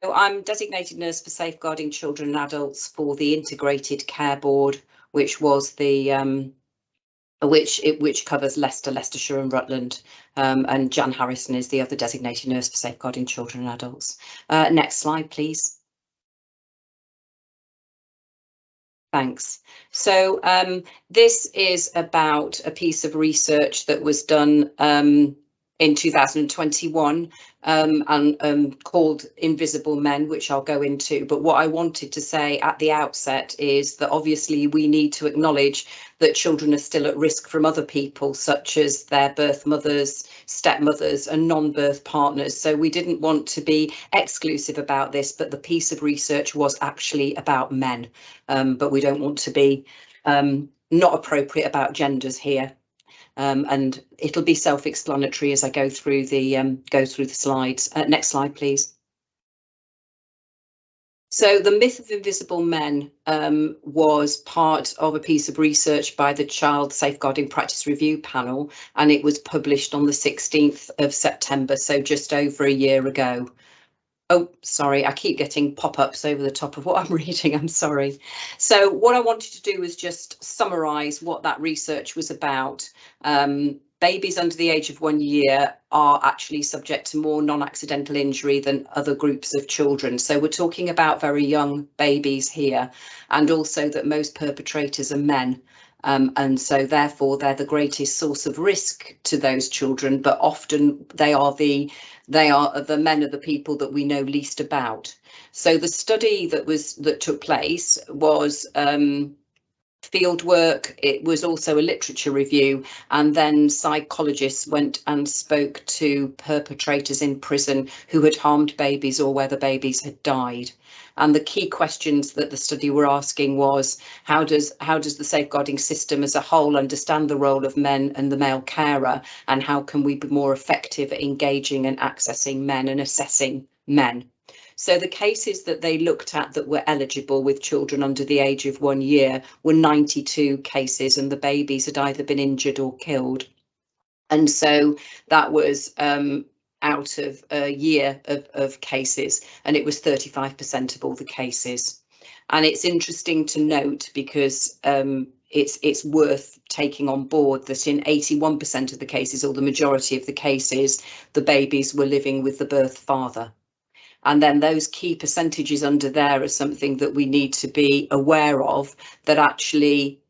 So I'm designated nurse for safeguarding children and adults for the Integrated Care Board, which was the which covers Leicester, Leicestershire and Rutland, and Jan Harrison is the other designated nurse for safeguarding children and adults. Next slide, please. Thanks. So this is about a piece of research that was done in 2021 and called Invisible Men, which I'll go into. But what I wanted to say at the outset is that obviously we need to acknowledge that children are still at risk from other people, such as their birth mothers, stepmothers and non-birth partners. So we didn't want to be exclusive about this, but the piece of research was actually about men. But we don't want to be not appropriate about genders here. And it'll be self-explanatory as I go through the slides. Next slide, please. So the myth of invisible men was part of a piece of research by the Child Safeguarding Practice Review Panel, and it was published on the 16th of September, so just over a year ago. Oh, sorry, I keep getting pop-ups over the top of what I'm reading, I'm sorry. So what I wanted to do was just summarise what that research was about. Babies under the age of 1 year are actually subject to more non-accidental injury than other groups of children. So we're talking about very young babies here, and also that most perpetrators are men. And so therefore they're the greatest source of risk to those children, but often they are the men are the people that we know least about. So the study that took place was field work. It was also a literature review, and then psychologists went and spoke to perpetrators in prison who had harmed babies or where the babies had died. And the key questions that the study were asking was, how does the safeguarding system as a whole understand the role of men and the male carer, and how can we be more effective at engaging and accessing men and assessing men? So the cases that they looked at that were eligible with children under the age of 1 year were 92 cases, and the babies had either been injured or killed. And so that was out of a year of cases, and it was 35% of all the cases. And it's interesting to note because it's worth taking on board that in 81% of the cases, or the majority of the cases, the babies were living with the birth father. And then those key percentages under there are something that we need to be aware of, that actually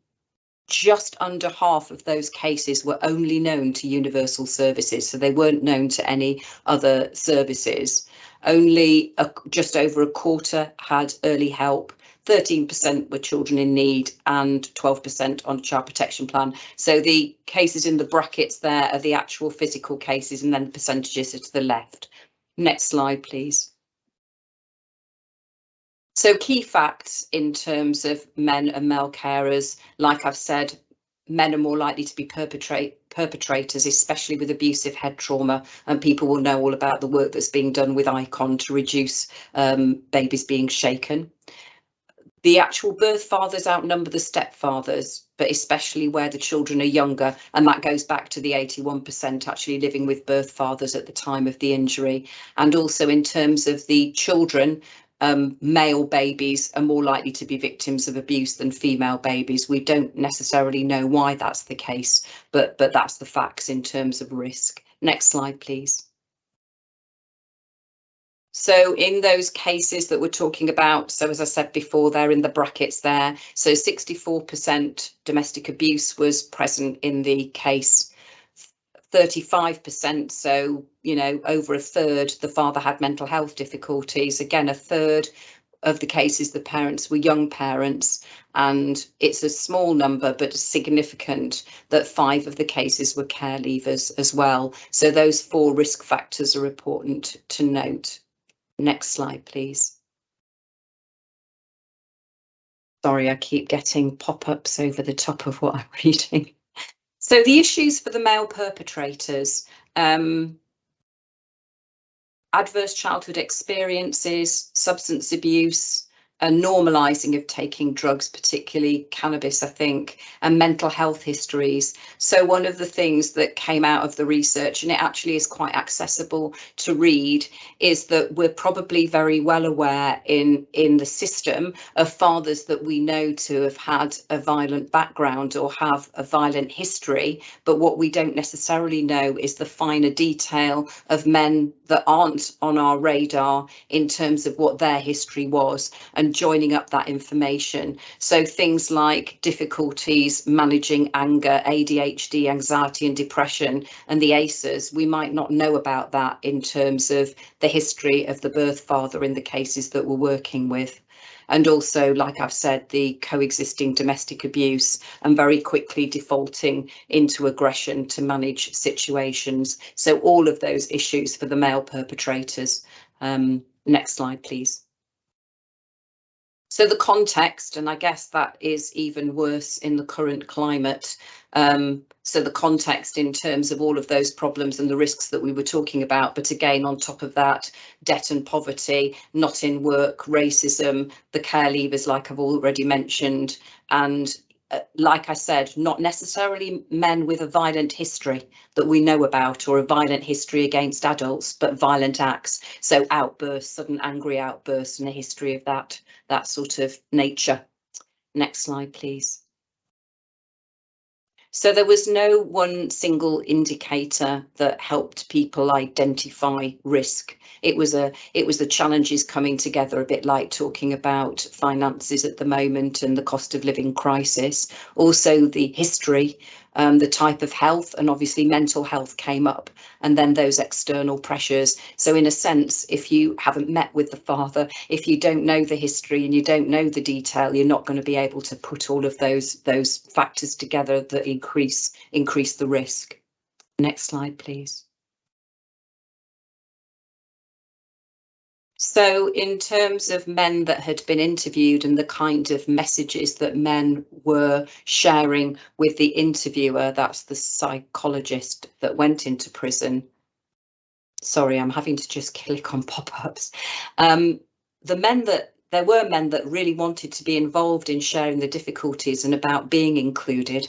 just under half of those cases were only known to universal services. So they weren't known to any other services. Only just over a quarter had early help. 13% were children in need and 12% on a child protection plan. So the cases in the brackets there are the actual physical cases, and then the percentages are to the left. Next slide, please. So key facts in terms of men and male carers, like I've said, men are more likely to be perpetrators, especially with abusive head trauma, and people will know all about the work that's being done with ICON to reduce babies being shaken. The actual birth fathers outnumber the stepfathers, but especially where the children are younger, and that goes back to the 81% actually living with birth fathers at the time of the injury. And also in terms of the children, male babies are more likely to be victims of abuse than female babies. We don't necessarily know why that's the case, but that's the facts in terms of risk. Next slide, please. So in those cases that we're talking about, so as I said before, they're in the brackets there. So 64% domestic abuse was present in the case. 35%, so over a third, the father had mental health difficulties. Again, a third of the cases the parents were young parents, and it's a small number but significant that 5 of the cases were care leavers as well. So those 4 risk factors are important to note. Next slide, please. Sorry, I keep getting pop-ups over the top of what I'm reading. So the issues for the male perpetrators, adverse childhood experiences, substance abuse, a normalising of taking drugs, particularly cannabis, I think, and mental health histories. So one of the things that came out of the research, and it actually is quite accessible to read, is that we're probably very well aware in the system of fathers that we know to have had a violent background or have a violent history, but what we don't necessarily know is the finer detail of men that aren't on our radar in terms of what their history was, and joining up that information. So things like difficulties managing anger, ADHD, anxiety and depression, and the ACEs, we might not know about that in terms of the history of the birth father in the cases that we're working with. And also, like I've said, the coexisting domestic abuse and very quickly defaulting into aggression to manage situations. So all of those issues for the male perpetrators. Next slide, please. So the context, and I guess that is even worse in the current climate. So the context in terms of all of those problems and the risks that we were talking about, but again, on top of that, debt and poverty, not in work, racism, the care leavers, like I've already mentioned, and like I said, not necessarily men with a violent history that we know about or a violent history against adults, but violent acts. So outbursts, sudden angry outbursts, and a history of that sort of nature. Next slide, please. So there was no one single indicator that helped people identify risk. It was the challenges coming together, a bit like talking about finances at the moment and the cost of living crisis. Also the history, the type of health, and obviously mental health came up, and then those external pressures. So in a sense, if you haven't met with the father, if you don't know the history and you don't know the detail, you're not going to be able to put all of those factors together that increase the risk. Next slide, please. So in terms of men that had been interviewed and the kind of messages that men were sharing with the interviewer, that's the psychologist that went into prison. Sorry, I'm having to just click on pop-ups. There were men that really wanted to be involved in sharing the difficulties and about being included.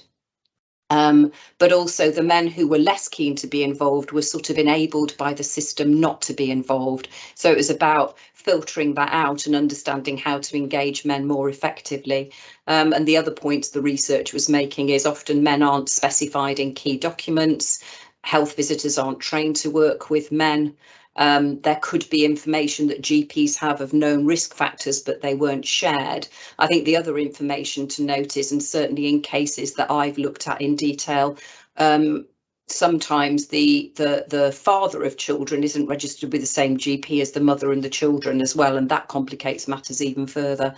But also the men who were less keen to be involved were sort of enabled by the system not to be involved. So it was about filtering that out and understanding how to engage men more effectively. And the other points the research was making is often men aren't specified in key documents. Health visitors aren't trained to work with men. There could be information that GPs have of known risk factors, but they weren't shared. I think the other information to note is, and certainly in cases that I've looked at in detail, sometimes the father of children isn't registered with the same GP as the mother and the children as well, and that complicates matters even further.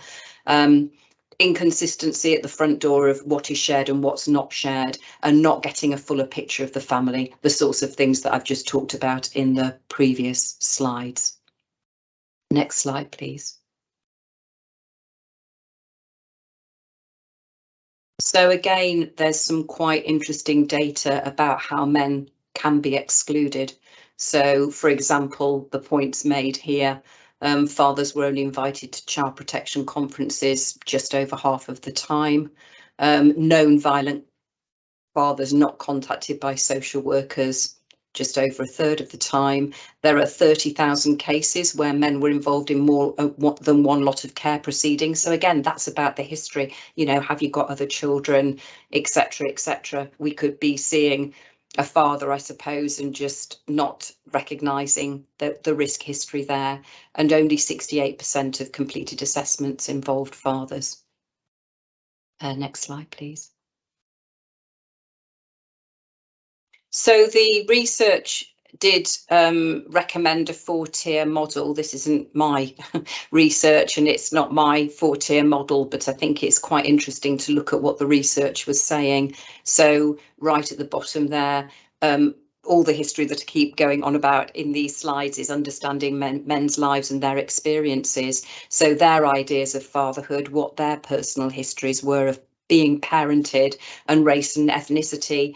Inconsistency at the front door of what is shared and what's not shared, and not getting a fuller picture of the family, the sorts of things that I've just talked about in the previous slides. Next slide, please. So again, there's some quite interesting data about how men can be excluded. So, for example, the points made here, fathers were only invited to child protection conferences just over half of the time. Known violent fathers not contacted by social workers just over a third of the time. There are 30,000 cases where men were involved in more than one lot of care proceedings. So again, that's about the history. You know, have you got other children, etc., etc. We could be seeing a father, I suppose, and just not recognising the risk history there. And only 68% of completed assessments involved fathers. Next slide, please. So the research did recommend a 4-tier model. This isn't my research and it's not my 4-tier model, but I think it's quite interesting to look at what the research was saying. So right at the bottom there, all the history that I keep going on about in these slides is understanding men's lives and their experiences. So their ideas of fatherhood, what their personal histories were of being parented, and race and ethnicity,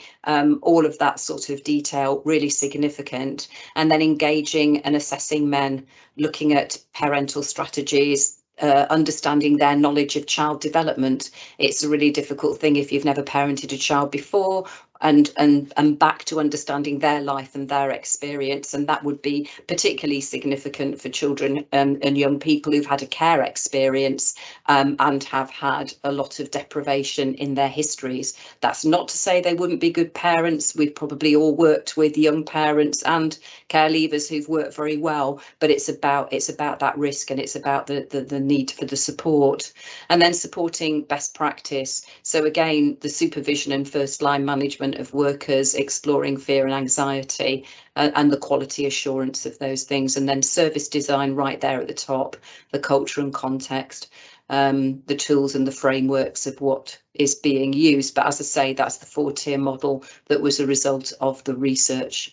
all of that sort of detail, really significant. And then engaging and assessing men, looking at parental strategies, understanding their knowledge of child development. It's a really difficult thing if you've never parented a child before, and back to understanding their life and their experience, and that would be particularly significant for children and young people who've had a care experience and have had a lot of deprivation in their histories. That's not to say they wouldn't be good parents. We've probably all worked with young parents and care leavers who've worked very well, but it's about that risk, and it's about the need for the support, and then supporting best practice. So again, the supervision and first line management of workers, exploring fear and anxiety, and the quality assurance of those things, and then service design right there at the top, the culture and context, the tools and the frameworks of what is being used. But as I say, that's the 4-tier model that was a result of the research.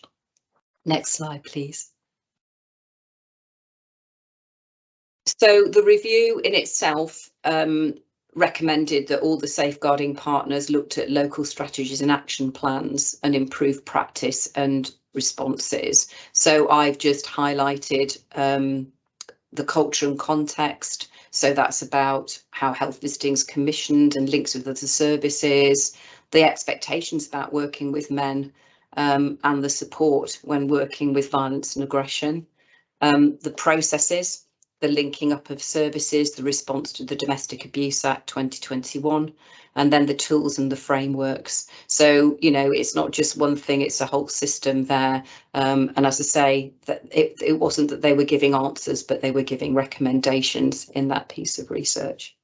Next slide, please. So the review in itself recommended that all the safeguarding partners looked at local strategies and action plans and improved practice and responses. So I've just highlighted the culture and context. So that's about how health visiting is commissioned and links with other services, the expectations about working with men, and the support when working with violence and aggression, the processes, the linking up of services, the response to the Domestic Abuse Act 2021, and then the tools and the frameworks. So, you know, it's not just one thing, it's a whole system there. And as I say, that it wasn't that they were giving answers, but they were giving recommendations in that piece of research.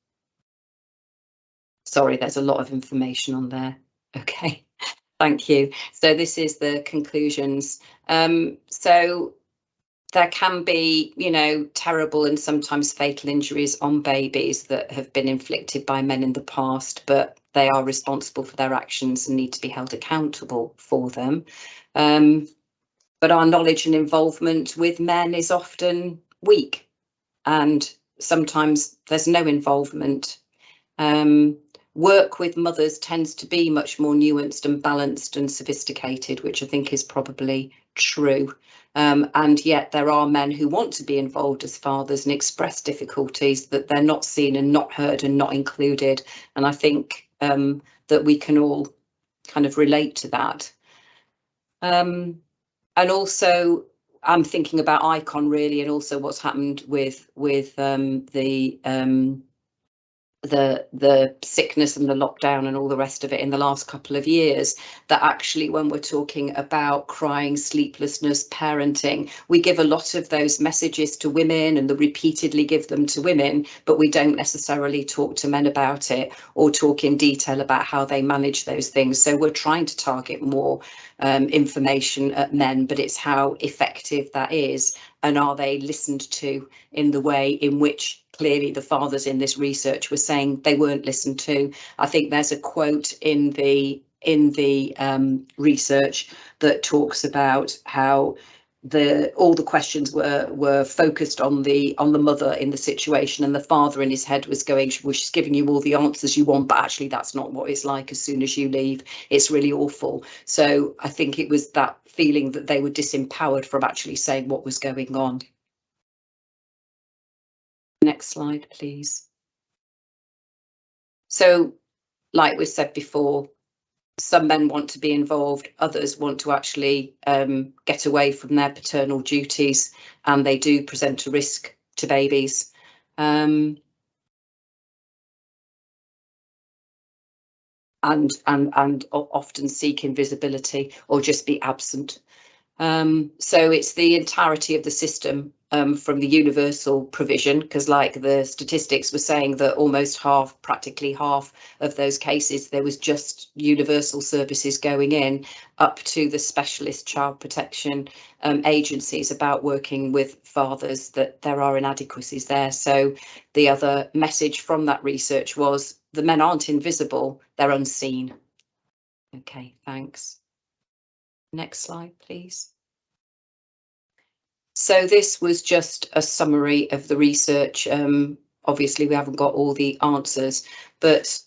Sorry, there's a lot of information on there. Okay, thank you. So this is the conclusions. So there can be, you know, terrible and sometimes fatal injuries on babies that have been inflicted by men in the past, but they are responsible for their actions and need to be held accountable for them. But our knowledge and involvement with men is often weak, and sometimes there's no involvement. Work with mothers tends to be much more nuanced and balanced and sophisticated, which I think is probably true. And yet there are men who want to be involved as fathers and express difficulties, that they're not seen and not heard and not included. And I think that we can all kind of relate to that. And also, I'm thinking about ICON really, and also what's happened with the sickness and the lockdown and all the rest of it in the last couple of years, that actually when we're talking about crying, sleeplessness, parenting, we give a lot of those messages to women and repeatedly give them to women, but we don't necessarily talk to men about it or talk in detail about how they manage those things. So we're trying to target more information at men, but it's how effective that is, and are they listened to in the way in which clearly the fathers in this research were saying they weren't listened to. I think there's a quote in the research that talks about how all the questions were focused on the mother in the situation, and the father in his head was going, well, she's giving you all the answers you want, but actually that's not what it's like as soon as you leave. It's really awful. So I think it was that feeling that they were disempowered from actually saying what was going on. Next slide, please. So, like we said before, some men want to be involved, others want to actually get away from their paternal duties, and they do present a risk to babies. And often seek invisibility or just be absent. So it's the entirety of the system, from the universal provision, because like the statistics were saying that almost half, practically half of those cases, there was just universal services going in, up to the specialist child protection agencies about working with fathers, that there are inadequacies there. So the other message from that research was the men aren't invisible, they're unseen. Okay, thanks. Next slide, please. So this was just a summary of the research. Obviously, we haven't got all the answers, but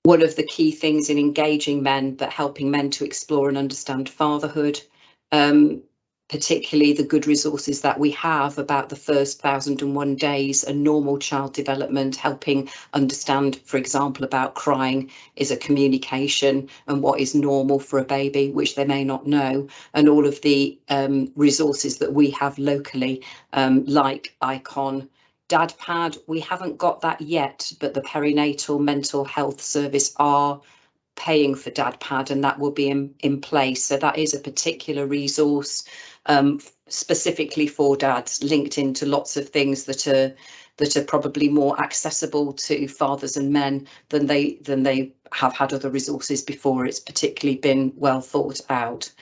one of the key things in engaging men, but helping men to explore and understand fatherhood, particularly the good resources that we have about the first 1001 days and normal child development, helping understand, for example, about crying is a communication and what is normal for a baby, which they may not know, and all of the resources that we have locally, like ICON, DadPad. We haven't got that yet, but the perinatal mental health service are paying for DadPad, and that will be in place. So that is a particular resource specifically for dads, linked into lots of things that are probably more accessible to fathers and men than they have had other resources before. It's particularly been well thought out.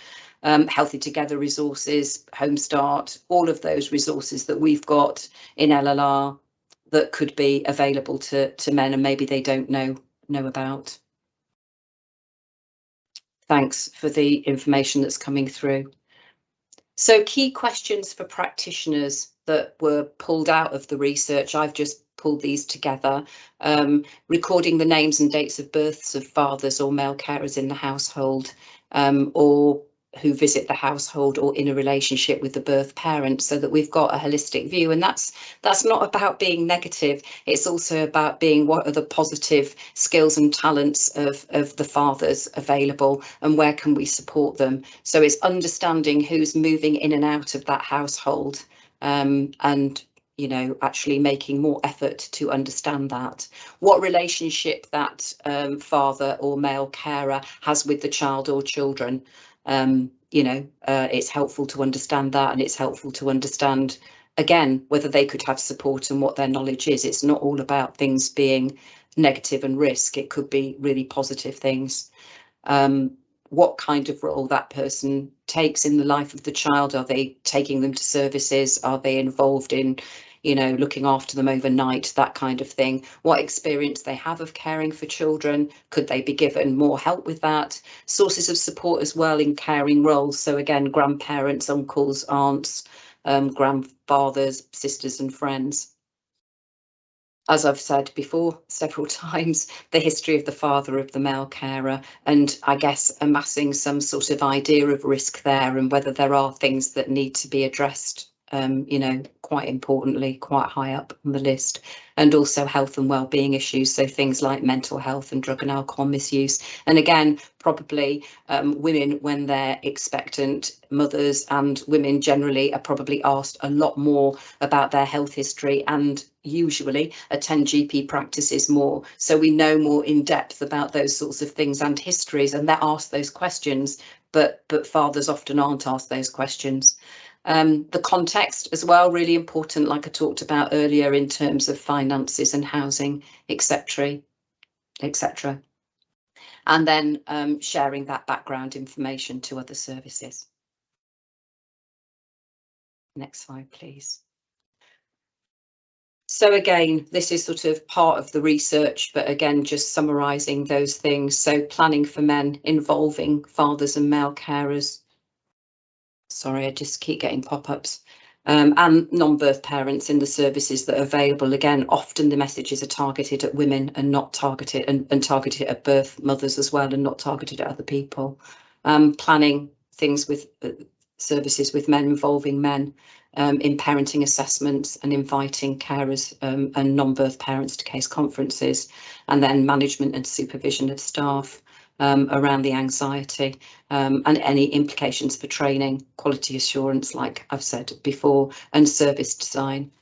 Healthy Together resources, Home Start, all of those resources that we've got in LLR that could be available to men and maybe they don't know about. Thanks for the information that's coming through. So key questions for practitioners that were pulled out of the research. I've just pulled these together. Recording the names and dates of births of fathers or male carers in the household, or who visit the household or in a relationship with the birth parent, so that we've got a holistic view. And that's not about being negative. It's also about being, what are the positive skills and talents of the fathers available and where can we support them? So it's understanding who's moving in and out of that household, and actually making more effort to understand that. What relationship that father or male carer has with the child or children. It's helpful to understand that, and it's helpful to understand, again, whether they could have support and what their knowledge is. It's not all about things being negative and risk. It could be really positive things. What kind of role that person takes in the life of the child. Are they taking them to services? Are they involved in looking after them overnight, that kind of thing? What experience they have of caring for children? Could they be given more help with that? Sources of support as well in caring roles. So again, grandparents, uncles, aunts, grandfathers, sisters and friends. As I've said before several times, the history of the father of the male carer, and I guess amassing some sort of idea of risk there and whether there are things that need to be addressed, quite importantly, quite high up on the list, and also health and well-being issues. So things like mental health and drug and alcohol misuse. And again, probably women, when they're expectant, mothers and women generally, are probably asked a lot more about their health history and usually attend GP practices more. So we know more in depth about those sorts of things and histories, and they're asked those questions, but fathers often aren't asked those questions. The context as well, really important, like I talked about earlier, in terms of finances and housing, etc. And then sharing that background information to other services. Next slide, please. So again, this is sort of part of the research, but again, just summarising those things. So planning for men involving fathers and male carers. Sorry, I just keep getting pop-ups. And non-birth parents in the services that are available. Again, often the messages are targeted at women and not targeted, and targeted at birth mothers as well, and not targeted at other people. Planning things with services with men, involving men in parenting assessments, and inviting carers and non-birth parents to case conferences, and then management and supervision of staff around the anxiety and any implications for training, quality assurance, like I've said before, and service design.